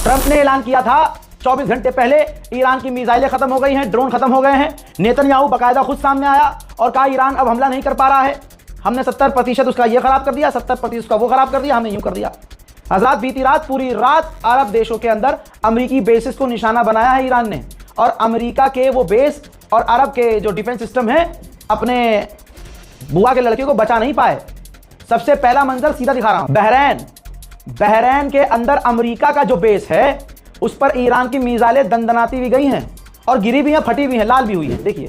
Trump ने ऐलान किया था 24 घंटे पहले ईरान की मिसाइलें खत्म हो गई हैं, ड्रोन खत्म हो गए हैं। नेतन्याहू बाकायदा खुद सामने आया और कहा ईरान अब हमला नहीं कर पा रहा है, हमने 70% उसका ये खराब कर दिया, 70% उसका वो खराब कर दिया, हमने यूं कर दिया। हजरात, बीती रात पूरी रात अरब देशों के अंदर अमेरिकी बेसिस को निशाना बनाया है ईरान ने, और अमेरिका के वो बेस और अरब के जो डिफेंस सिस्टम है अपने बुआ के लड़के को बचा नहीं पाए। सबसे पहला मंजर सीधा दिखा रहा हूं, बहरैन के अंदर अमेरिका का जो बेस है उस पर ईरान की मिसाइलें दंदनाती भी गई हैं और गिरी भी हैं, फटी भी हैं, लाल भी हुई है। देखिए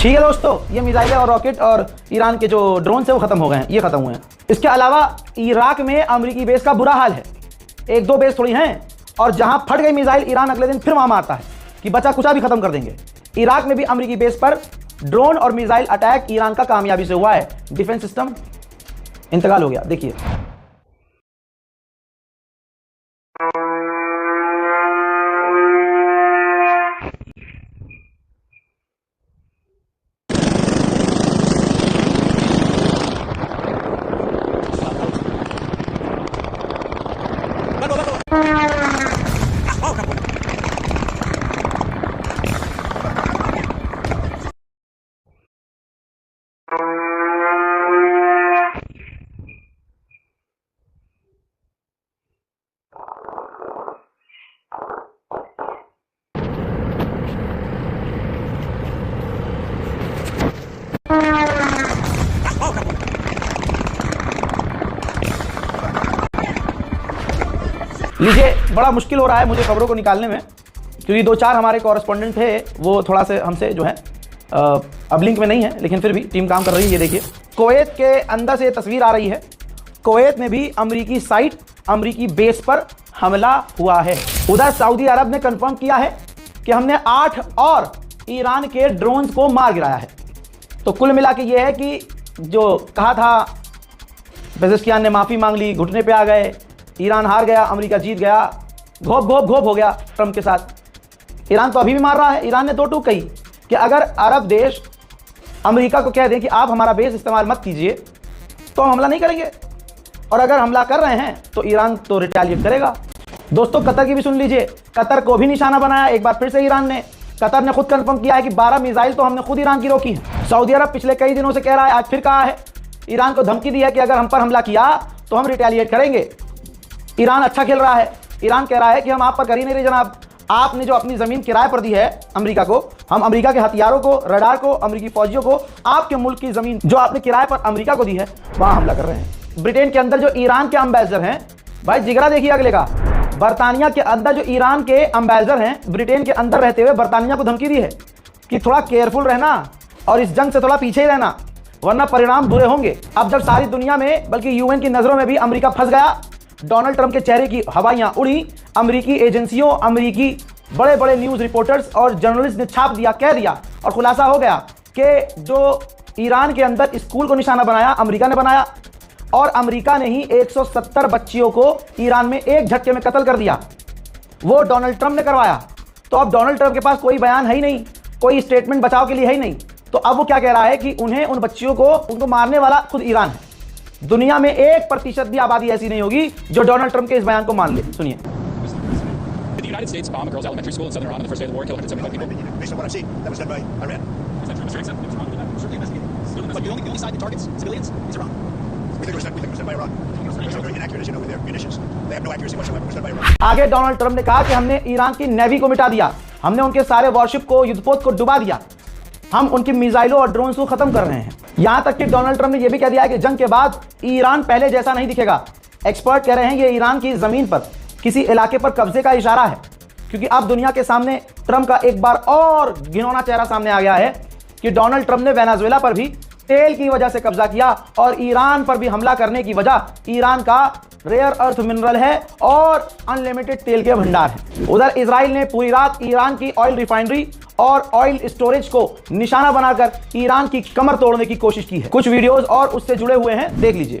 ठीक है दोस्तों, ये मिसाइलें और रॉकेट और ईरान के जो ड्रोन से वो खत्म हो गए हैं, ये खत्म हुए हैं। इसके अलावा इराक में अमेरिकी बेस का बुरा हाल है, एक दो बेस थोड़ी हैं, और जहां फट गई मिसाइल ईरान अगले दिन फिर वहां मारता है कि बचा कुचा भी खत्म कर देंगे। इराक में भी अमेरिकी बेस पर ड्रोन और मिसाइल अटैक ईरान का कामयाबी से हुआ है। डिफेंस सिस्टम इंतकाल हो गया। देखिए लीजिए, बड़ा मुश्किल हो रहा है मुझे खबरों को निकालने में, क्योंकि दो चार हमारे कॉरेस्पॉन्डेंट थे वो थोड़ा से हमसे जो है अब लिंक में नहीं है, लेकिन फिर भी टीम काम कर रही है। ये देखिए कुवैत के अंदर से तस्वीर आ रही है। कुवैत में भी अमेरिकी साइट, अमेरिकी बेस पर हमला हुआ है। उधर सऊदी अरब ने कंफर्म किया है कि हमने 8 और ईरान के ड्रोन्स को मार गिराया है। तो कुल मिला के ये है कि जो कहा था पेजेश्कियान ने माफ़ी मांग ली, घुटने पे आ गए, ईरान हार गया, अमेरिका जीत गया, घोप हो गया ट्रंप के साथ। ईरान तो अभी भी मार रहा है। ईरान ने दो टूक कही कि अगर अरब देश अमेरिका को कह दें कि आप हमारा बेस इस्तेमाल मत कीजिए तो हम हमला नहीं करेंगे, और अगर हमला कर रहे हैं तो ईरान तो रिटेलिएट करेगा। दोस्तों, कतर की भी सुन लीजिए, कतर को भी निशाना बनाया एक बार फिर से ईरान ने। कतर ने खुद कंफर्म किया है कि 12 मिसाइल तो हमने खुद ईरान की रोकी है। सऊदी अरब पिछले कई दिनों से कह रहा है, आज फिर कहा है, ईरान को धमकी दी है कि अगर हम पर हमला किया तो हम रिटेलिएट करेंगे। ईरान अच्छा खेल रहा है। ईरान कह रहा है कि हम आप पर कर ही नहीं रहे जनाब, आपने जो अपनी ज़मीन किराए पर दी है अमेरिका को, हम अमेरिका के हथियारों को, रडार को, अमेरिकी फौजियों को, आपके मुल्क की ज़मीन जो आपने किराए पर अमेरिका को दी है वहाँ हमला कर रहे हैं। ब्रिटेन के अंदर जो ईरान के अम्बेसडर हैं, भाई जिगरा देखिए अगले का, बरतानिया के अंदर जो ईरान के अम्बेसडर हैं, ब्रिटेन के अंदर रहते हुए बरतानिया को धमकी दी है कि थोड़ा केयरफुल रहना और इस जंग से थोड़ा पीछे ही रहना, वरना परिणाम बुरे होंगे। अब जब सारी दुनिया में बल्कि यूएन की नज़रों में भी अमेरिका फंस गया, डोनाल्ड ट्रंप के चेहरे की हवाइयां उड़ी, अमेरिकी एजेंसियों, अमेरिकी बड़े बड़े न्यूज़ रिपोर्टर्स और जर्नलिस्ट ने छाप दिया, कह दिया, और खुलासा हो गया कि जो ईरान के अंदर स्कूल को निशाना बनाया अमेरिका ने बनाया, और अमेरिका ने ही 170 बच्चियों को ईरान में एक झटके में कत्ल कर दिया, वो डोनाल्ड ट्रंप ने करवाया। तो अब डोनाल्ड ट्रंप के पास कोई बयान है ही नहीं, कोई स्टेटमेंट बचाव के लिए है ही नहीं। तो अब वो क्या कह रहा है कि उन्हें, उन बच्चियों को, उनको मारने वाला खुद ईरान है। दुनिया में 1% भी आबादी ऐसी नहीं होगी जो डोनाल्ड ट्रंप के इस बयान को मान ले। सुनिए। The United States bomb a girls' elementary school in southern Iran on the first day of the war, killed 175 people. Based on what I've seen, that was done by Iran. Is that true, Mr. Nixon? What's wrong with that? Certainly investigating. But the only side that targets civilians is Iran. We think it was done by Iran. It's very inaccurate, as you know, with their munitions. They have no accuracy whatsoever. It was done by Iran. आगे Donald Trump ने कहा कि हमने Iran की navy को मिटा दिया, हमने उनके सारे वॉरशिप को, युद्धपोत को डुबा दिया, हम उनकी मिसाइलों और ड्रोन्स को खत्म कर रहे हैं। यहां तक कि डोनाल्ड ट्रंप ने यह भी कह दिया कि जंग के बाद ईरान पहले जैसा नहीं दिखेगा। एक्सपर्ट कह रहे हैं ये ईरान की जमीन पर किसी इलाके पर कब्जे का इशारा है, क्योंकि अब दुनिया के सामने ट्रंप का एक बार और घिनौना चेहरा सामने आ गया है कि डोनाल्ड ट्रंप ने वेनेजुएला पर भी तेल की वजह से कब्जा किया और ईरान पर भी हमला करने की वजह ईरान का रेयर अर्थ मिनरल है और अनलिमिटेड तेल के भंडार हैं। उधर इजराइल ने पूरी रात ईरान की ऑयल रिफाइनरी और ऑयल स्टोरेज को निशाना बनाकर ईरान की कमर तोड़ने की कोशिश की है। कुछ वीडियोस और उससे जुड़े हुए हैं, देख लीजिए।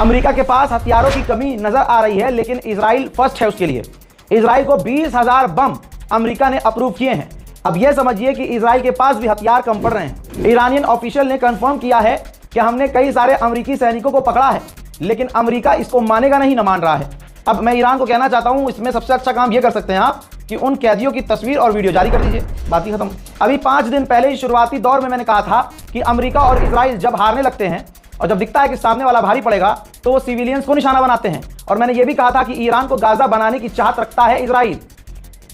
अमेरिका के पास हथियारों की कमी नजर आ रही है, लेकिन इजराइल फर्स्ट है उसके लिए। इजराइल को 20,000 बम अमेरिका ने अप्रूव किए हैं। अब यह समझिए कि इजराइल के पास भी हथियार कम पड़ रहे हैं। ईरानियन ऑफिशियल ने कंफर्म किया है कि हमने कई सारे अमेरिकी सैनिकों को पकड़ा है, लेकिन अमेरिका इसको मानेगा नहीं, न मान रहा है। अब मैं ईरान को कहना चाहता हूं, इसमें सबसे अच्छा काम यह कर सकते हैं आप कि उन कैदियों की तस्वीर और वीडियो जारी कर दीजिए, बात ही खत्म। अभी 5 दिन पहले ही शुरुआती दौर में मैंने कहा था कि अमेरिका और इजराइल जब हारने लगते हैं और जब दिखता है कि सामने वाला भारी पड़ेगा तो वो सिविलियंस को निशाना बनाते हैं। और मैंने ये भी कहा था कि ईरान को गाजा बनाने की चाहत रखता है इजराइल,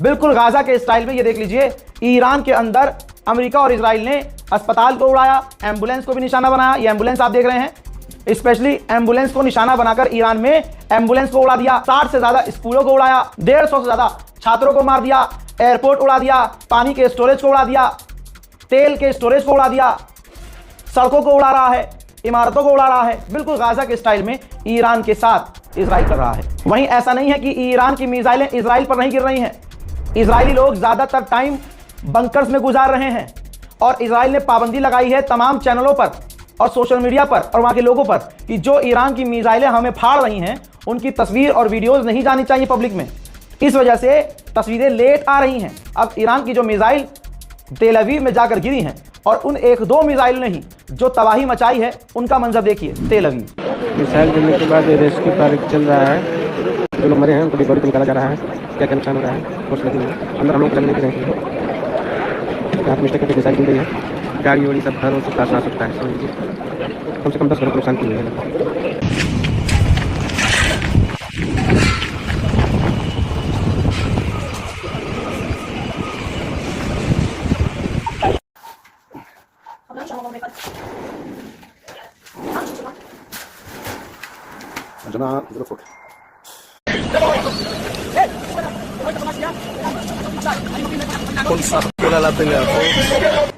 बिल्कुल गाजा के स्टाइल में। ये देख लीजिए, ईरान के अंदर अमेरिका और इजराइल ने अस्पताल को उड़ाया, एम्बुलेंस को भी निशाना बनाया। ये एम्बुलेंस आप देख रहे हैं, स्पेशली एम्बुलेंस को निशाना बनाकर ईरान में एम्बुलेंस को उड़ा दिया। 60 से ज्यादा स्कूलों को उड़ाया, 150 से ज्यादा छात्रों को मार दिया, एयरपोर्ट उड़ा दिया, पानी के स्टोरेज को उड़ा दिया, तेल के स्टोरेज को उड़ा दिया, सड़कों को उड़ा रहा है, इमारतों को उड़ा रहा है। बिल्कुल गाजा के स्टाइल में ईरान के साथ इजराइल कर रहा है। वहीं ऐसा नहीं है कि ईरान की मिसाइलें इजराइल पर नहीं गिर रही हैं। इजरायली लोग ज्यादातर टाइम बंकर्स में गुजार रहे हैं और इजराइल ने पाबंदी लगाई है तमाम चैनलों पर और सोशल मीडिया पर और वहां के लोगों पर कि जो ईरान की मिसाइलें हमें फाड़ रही हैं उनकी तस्वीर और वीडियोस नहीं जानी चाहिए पब्लिक में। इस वजह से तस्वीरें लेट आ रही हैं। अब ईरान की जो मिसाइल तेल अवीव में जाकर गिरी हैं और उन 1-2 मिसाइल नहीं जो तबाही मचाई है उनका मंजर देखिए। तेल अवीव मिसाइल गिरने के बाद रेस्क्यू कार्य चल रहा है। जो लोग मरे हैं उनको बॉडी को निकाला जा रहा है। क्या क्या नुकसान हो रहा है कुछ लगी अंदर हम लोग चलने के लिए आप मिस्टेक करके मिसाइल गिर गई है। गाड़ी वाड़ी सब घर हो सकता है, सकता है, समझ लीजिए कम से कम 10 घरों को नुकसान की है।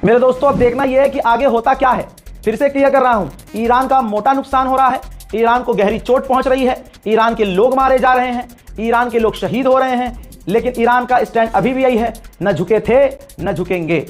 मेरे दोस्तों, अब देखना यह है कि आगे होता क्या है। फिर से क्लियर कर रहा हूं, ईरान का मोटा नुकसान हो रहा है, ईरान को गहरी चोट पहुंच रही है, ईरान के लोग मारे जा रहे हैं, ईरान के लोग शहीद हो रहे हैं, लेकिन ईरान का स्टैंड अभी भी यही है, न झुके थे न झुकेंगे।